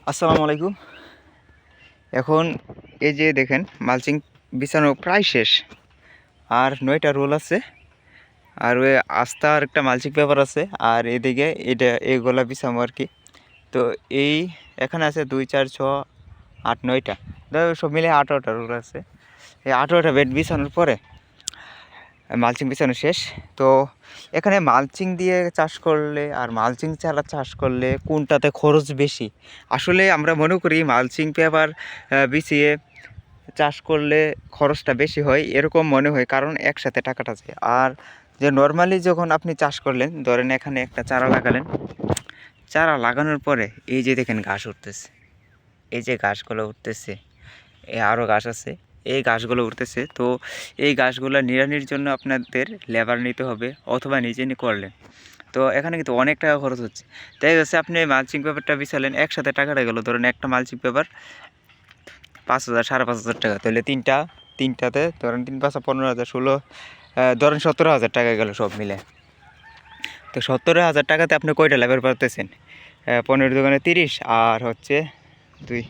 আসসালামু আলাইকুম। এখন এই যে দেখেন মালচিং বিছানো প্রায় শেষ, আর 9টা রোল আছে, আর ওই আস্তার একটা মালচিং পেপার আছে, আর এদিকে এটা এগুলা বিছামো আর কি। তো এই এখানে আছে 2 4 6 8 9টা, সব মিলে 18টা রোল আছে। এই 18টা বেড বিছানোর পরে মালচিং বিছানো শেষ। তো এখানে মালচিং দিয়ে চাষ করলে আর মালচিং ছাড়া চাষ করলে কোনটাতে খরচ বেশি? আসলে আমরা মনে করি মালচিং পেপার বিছিয়ে চাষ করলে খরচটা বেশি হয়, এরকম মনে হয়, কারণ একসাথে টাকাটা যায়। আর যে নর্মালি যখন আপনি চাষ করলেন, ধরেন এখানে একটা চারা লাগালেন, চারা লাগানোর পরে এই যে দেখেন ঘাস উঠতেছে, এই যে ঘাসগুলো উঠতেছে, আরও ঘাস আছে, এই ঘাসগুলো উঠতেছে। তো এই ঘাসগুলো নিড়ানির জন্য আপনাদের লেবার নিতে হবে, অথবা নিজে করলেন। তো এখানে কিন্তু অনেক টাকা খরচ হচ্ছে। তাই হচ্ছে আপনি মালচিং পেপারটা বিছালেন, একসাথে টাকাটা গেলো, ধরেন একটা মালচিং পেপার 5,000 5,500 টাকা, তাহলে তিনটাতে ধরেন 3 5 15,000 16, ধরেন 17,000 টাকা গেল সব মিলে। তো 17,000 টাকাতে আপনি কয়টা লেবার পারতেছেন? 15 দোকানে 30, আর হচ্ছে 2